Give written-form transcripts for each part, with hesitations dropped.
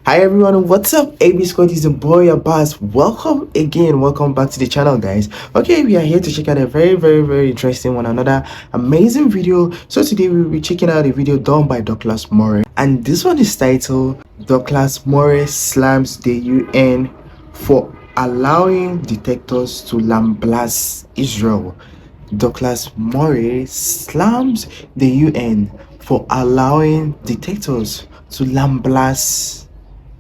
Hi everyone, what's up? AB Squad is the boy Abbas. Welcome again, welcome back to the channel, guys. Okay, we are here to check out a very interesting one, another amazing video. So today we will be checking out a video done by Douglas Murray, and this one is titled Douglas Murray slams the UN for allowing dictators to lambast Israel. Douglas Murray slams the UN for allowing dictators to lambast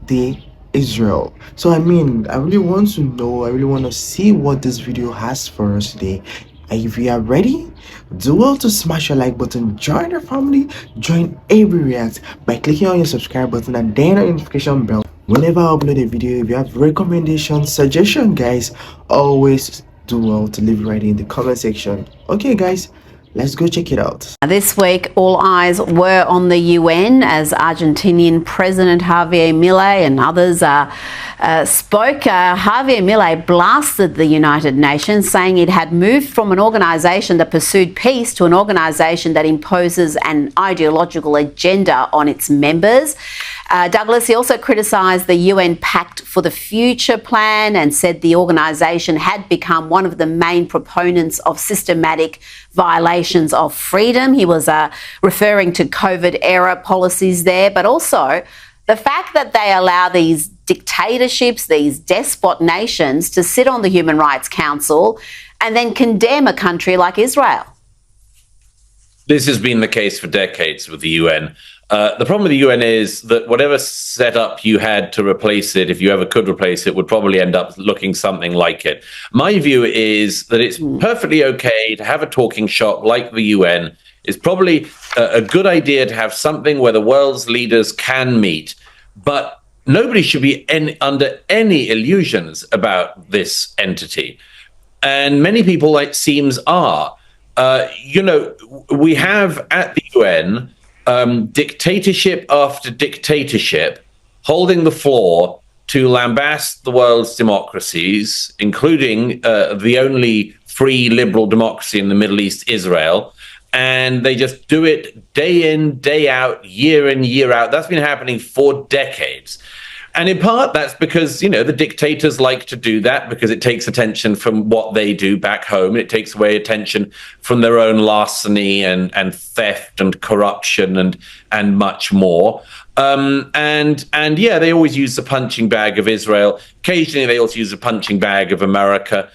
the Israel. So I really want to know, I really want to see what this video has for us today. And if you are ready, do well to smash your like button, join the family, join every react by clicking on your subscribe button and then the notification bell whenever I upload a video. If you have recommendations, suggestion, guys, always do well to leave right in the comment section. Okay guys, let's go check it out. This week, all eyes were on the UN as Argentinian President Javier Milei and others spoke. Javier Milei blasted the United Nations, saying it had moved from an organisation that pursued peace to an organisation that imposes an ideological agenda on its members. Douglas, he also criticised the UN Pact for the Future plan and said the organisation had become one of the main proponents of systematic violations of freedom. He was referring to COVID-era policies there, but also the fact that they allow these dictatorships, these despot nations to sit on the Human Rights Council and then condemn a country like Israel. This has been the case for decades with the UN. The problem with the UN is that whatever setup you had to replace it, if you ever could replace it, would probably end up looking something like it. My view is that it's perfectly okay to have a talking shop like the UN. It's probably a good idea to have something where the world's leaders can meet, but nobody should be under any illusions about this entity. And many people, it seems, are. We have at the UN dictatorship after dictatorship holding the floor to lambast the world's democracies, including the only free liberal democracy in the Middle East, Israel. And they just do it day in, day out, year in, year out. That's been happening for decades. And in part, that's because, the dictators like to do that because it takes attention from what they do back home. It takes away attention from their own larceny and theft and corruption and much more. They always use the punching bag of Israel. Occasionally, they also use the punching bag of America.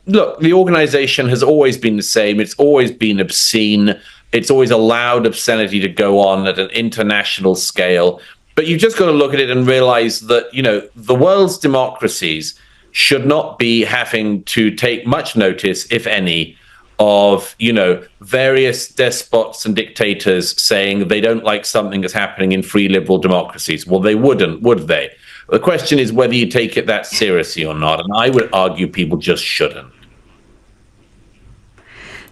Look, the organization has always been the same. It's always been obscene. It's always allowed obscenity to go on at an international scale. But you've just got to look at it and realize that, the world's democracies should not be having to take much notice, if any, of, various despots and dictators saying they don't like something that's happening in free liberal democracies. Well, they wouldn't, would they? The question is whether you take it that seriously or not. And I would argue people just shouldn't.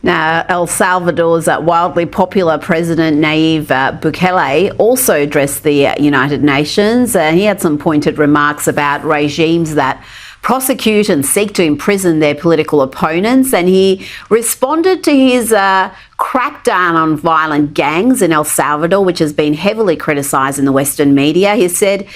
Now, El Salvador's wildly popular president, Nayib Bukele, also addressed the United Nations. He had some pointed remarks about regimes that prosecute and seek to imprison their political opponents, and he responded to his crackdown on violent gangs in El Salvador, which has been heavily criticised in the Western media. He said,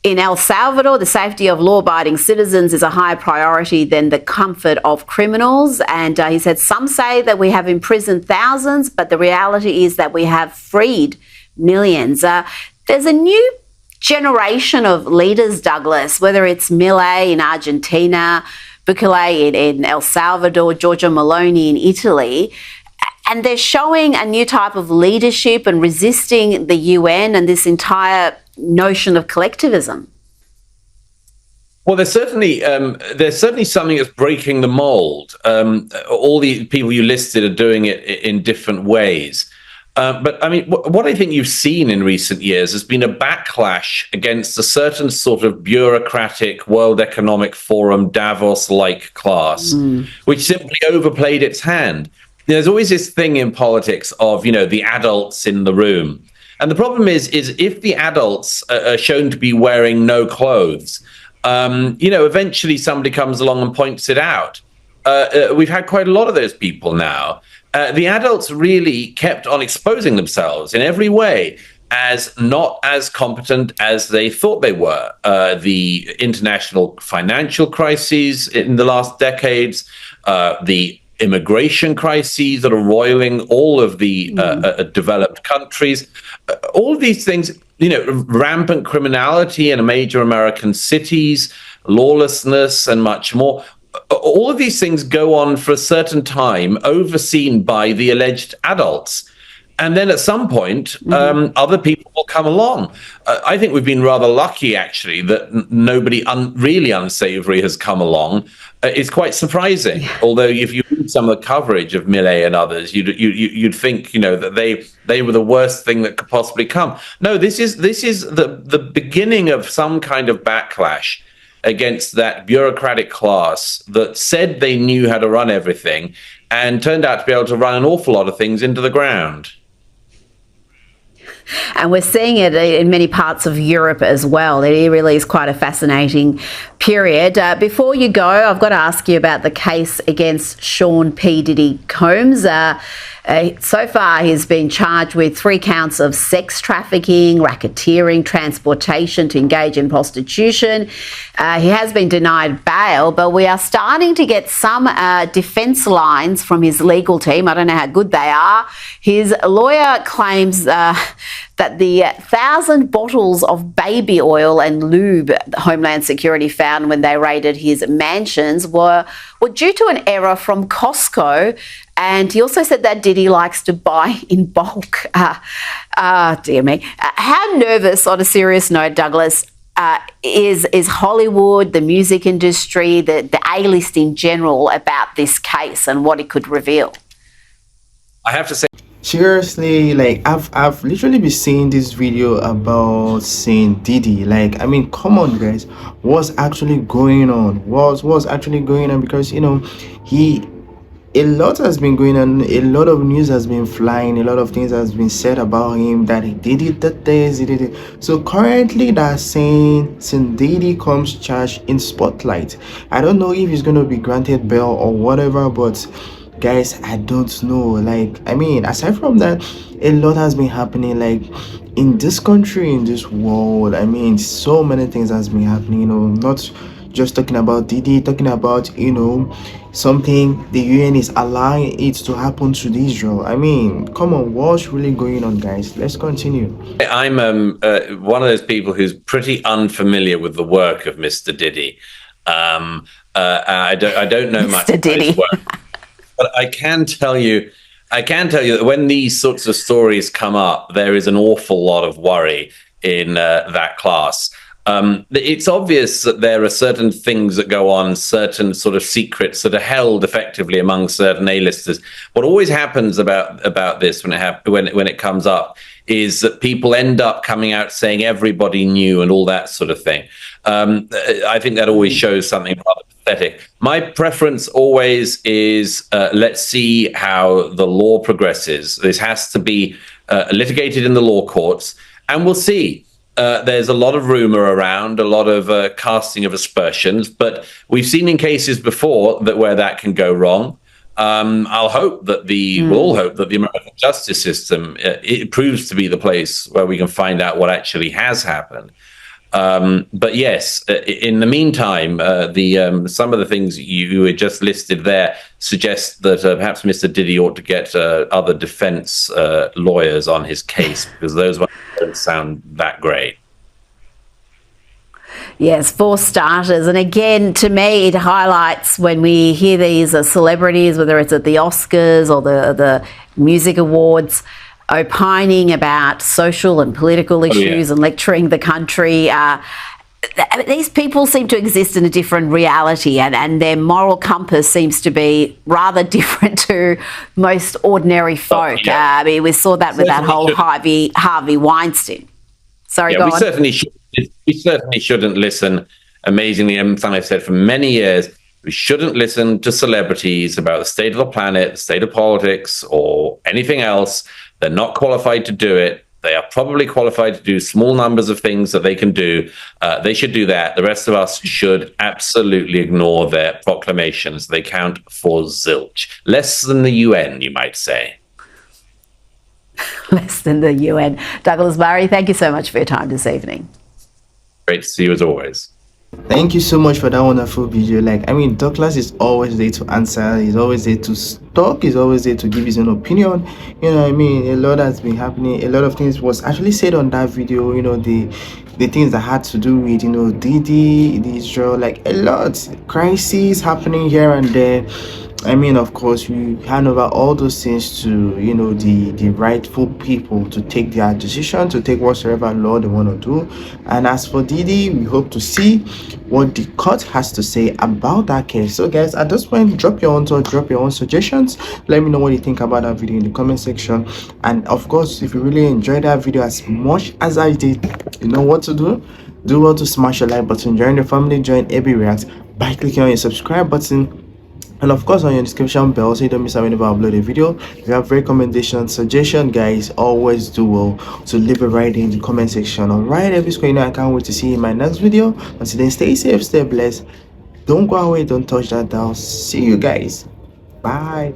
in El Salvador, the safety of law-abiding citizens is a higher priority than the comfort of criminals. And he said, some say that we have imprisoned thousands, but the reality is that we have freed millions. There's a new generation of leaders, Douglas, whether it's Milei in Argentina, Bukele in El Salvador, Giorgia Meloni in Italy, and they're showing a new type of leadership and resisting the UN and this entire notion of collectivism. Well, there's certainly something that's breaking the mold. All the people you listed are doing it in different ways. But what I think you've seen in recent years has been a backlash against a certain sort of bureaucratic World Economic Forum Davos-like class, which simply overplayed its hand. There's always this thing in politics of, the adults in the room. And the problem is if the adults are shown to be wearing no clothes, eventually somebody comes along and points it out. We've had quite a lot of those people now. The adults really kept on exposing themselves in every way as not as competent as they thought they were. The international financial crises in the last decades, the immigration crises that are roiling all of the developed countries, all of these things, rampant criminality in major American cities, lawlessness, and much more. All of these things go on for a certain time, overseen by the alleged adults. And then at some point, other people will come along. I think we've been rather lucky, actually, that nobody really unsavory has come along. It's quite surprising. Yeah. Although if you read some of the coverage of Millet and others, you'd think, that they were the worst thing that could possibly come. No, this is the beginning of some kind of backlash against that bureaucratic class that said they knew how to run everything and turned out to be able to run an awful lot of things into the ground. And we're seeing it in many parts of Europe as well. It really is quite a fascinating period. Before you go, I've got to ask you about the case against Sean P. Diddy Combs. So far, he's been charged with 3 counts of sex trafficking, racketeering, transportation to engage in prostitution. He has been denied bail, but we are starting to get some defence lines from his legal team. I don't know how good they are. His lawyer claims that the 1,000 bottles of baby oil and lube Homeland Security found when they raided his mansions were due to an error from Costco. And he also said that Diddy likes to buy in bulk. Dear me. How nervous, on a serious note, Douglas, is Hollywood, the music industry, the A-list in general about this case and what it could reveal? I have to say, seriously, like I've literally been seeing this video about Saint Diddy. Like, I mean, come on guys, what's actually going on? What's actually going on? Because a lot has been going on, a lot of news has been flying, a lot of things has been said about him, that he did it, that this, he did it. So currently they're saying Saint Diddy comes charged in spotlight. I don't know if he's going to be granted bail or whatever, but guys, I don't know. Like, I mean, aside from that, a lot has been happening, like, in this country, in this world. I mean, so many things has been happening, not just talking about Diddy, talking about, something the UN is allowing it to happen to Israel. I mean, come on, what's really going on, guys? Let's continue. I'm one of those people who's pretty unfamiliar with the work of Mr. Diddy. I don't know much about his work. But I can tell you that when these sorts of stories come up, there is an awful lot of worry in that class. It's obvious that there are certain things that go on, certain sort of secrets that are held effectively among certain A-listers. What always happens about this when it comes up is that people end up coming out saying everybody knew and all that sort of thing. I think that always shows something rather pathetic. My preference always is let's see how the law progresses. This has to be litigated in the law courts, and we'll see. There's a lot of rumor around, a lot of casting of aspersions, but we've seen in cases before where that can go wrong. We'll all hope that the American justice system it proves to be the place where we can find out what actually has happened. But yes, in the meantime, some of the things you had just listed there suggest that perhaps Mr. Diddy ought to get other defense lawyers on his case, because those ones don't sound that great. Yes, for starters. And again, to me, it highlights when we hear these celebrities, whether it's at the Oscars or the music awards, opining about social and political issues and lecturing the country. These people seem to exist in a different reality, and their moral compass seems to be rather different to most ordinary folk. I mean, we saw that with that whole Harvey Weinstein. Sorry, go on. We certainly shouldn't listen. Amazingly, something I've said for many years, we shouldn't listen to celebrities about the state of the planet, the state of politics, or anything else. They're not qualified to do it. They are probably qualified to do small numbers of things that they can do. They should do that. The rest of us should absolutely ignore their proclamations. They count for zilch. Less than the UN, you might say. less than the UN. Douglas Murray, thank you so much for your time this evening. Great to see you as always. Thank you so much for that wonderful video. Like, I mean, Douglas is always there to answer. He's always there to talk. He's always there to give his own opinion. You know what I mean? A lot has been happening. A lot of things was actually said on that video. You know, the things that had to do with, you know, Didi, the Israel, like a lot crises happening here and there. I mean, of course, we hand over all those things to, you know, the rightful people to take their decision, to take whatsoever law they want to do. And as for Didi, we hope to see what the court has to say about that case. So guys, at this point, drop your own thoughts, drop your own suggestions. Let me know what you think about that video in the comment section. And of course, if you really enjoyed that video as much as I did, you know what to do. Do well to smash the like button, join the family, join AB React by clicking on your subscribe button. And of course, on your description bell, so you don't miss out whenever I upload a video. If you have recommendations, suggestion, guys, always do well to leave it right in the comment section. Alright, every square, you know, I can't wait to see you in my next video. Until then, stay safe, stay blessed. Don't go away, don't touch that dial. See you guys. Bye.